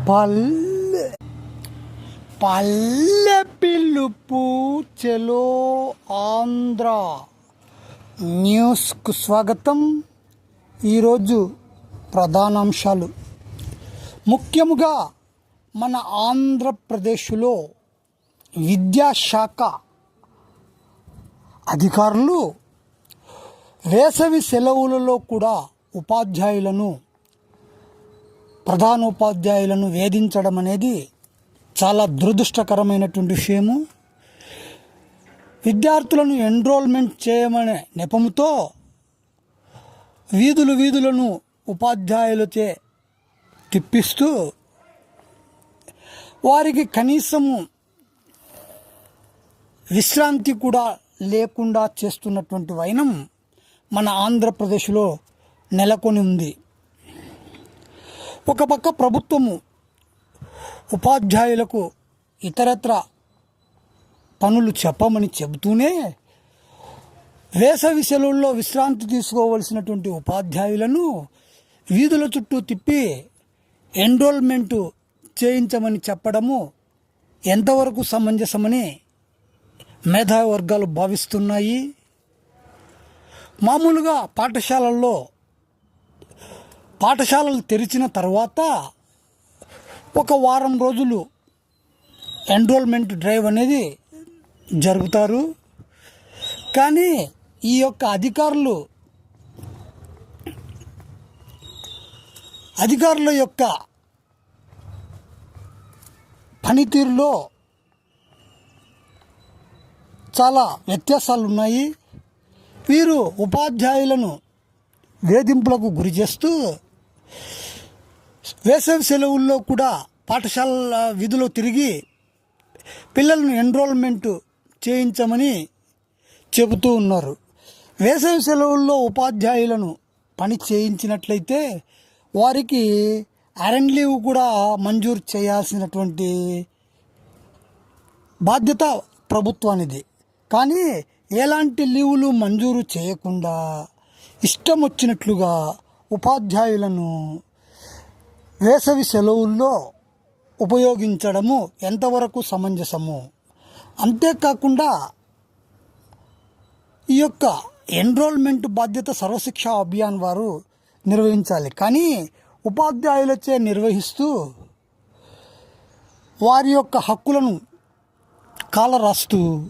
పల్లె పల్లె పిలుపు చెలో ఆంధ్ర న్యూస్కు స్వాగతం. ఈరోజు ప్రధానాంశాలు. ముఖ్యముగా మన ఆంధ్రప్రదేశ్లో విద్యాశాఖ అధికారులు వేసవి సెలవులలో కూడా ప్రధానోపాధ్యాయులను వేధించడం అనేది చాలా దురదృష్టకరమైనటువంటి విషయము. విద్యార్థులను ఎన్రోల్మెంట్ చేయమనే నెపముతో వీధులను ఉపాధ్యాయులచే తిప్పిస్తూ వారికి కనీసము విశ్రాంతి కూడా లేకుండా చేస్తున్నటువంటి వైనం మన ఆంధ్రప్రదేశ్లో నెలకొని ఉంది. ఒక పక్క ప్రభుత్వము ఉపాధ్యాయులకు ఇతరత్ర పనులు చెప్పమని చెబుతూనే వేసవి సెలవుల్లో విశ్రాంతి తీసుకోవలసినటువంటి ఉపాధ్యాయులను వీధుల చుట్టూ తిప్పి ఎన్రోల్మెంటు చేయించమని చెప్పడము ఎంతవరకు సమంజసమని మేధావి వర్గాలు భావిస్తున్నాయి. మామూలుగా పాఠశాలలు తెరిచిన తర్వాత ఒక వారం రోజులు ఎన్రోల్మెంట్ డ్రైవ్ అనేది జరుపుతారు. కానీ ఈ యొక్క అధికారుల యొక్క పనితీరులో చాలా వ్యత్యాసాలు ఉన్నాయి. వీరు ఉపాధ్యాయులను వేధింపులకు గురి చేస్తూ వేసవి సెలవుల్లో కూడా పాఠశాలల విధులు తిరిగి పిల్లలను ఎన్రోల్మెంట్ చేయించమని చెబుతూ ఉన్నారు. వేసవి సెలవుల్లో ఉపాధ్యాయులను పని చేయించినట్లయితే వారికి అరెండ్ లీవ్ కూడా మంజూరు చేయాల్సినటువంటి బాధ్యత ప్రభుత్వానిది. కానీ ఎలాంటి లీవులు మంజూరు చేయకుండా ఇష్టం వచ్చినట్లుగా ఉపాధ్యాయులను వేసవి సెలవుల్లో ఉపయోగించడము ఎంతవరకు సమంజసము? అంతేకాకుండా ఈ యొక్క ఎన్రోల్మెంట్ బాధ్యత సర్వశిక్ష అభియాన్ వారు నిర్వహించాలి. కానీ ఉపాధ్యాయులచే నిర్వహిస్తూ వారి యొక్క హక్కులను కాలరాస్తూ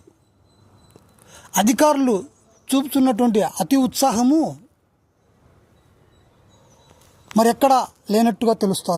అధికారులు చూపుతున్నటువంటి అతి ఉత్సాహము మరెక్కడా లేనట్టుగా తెలుస్తోంది.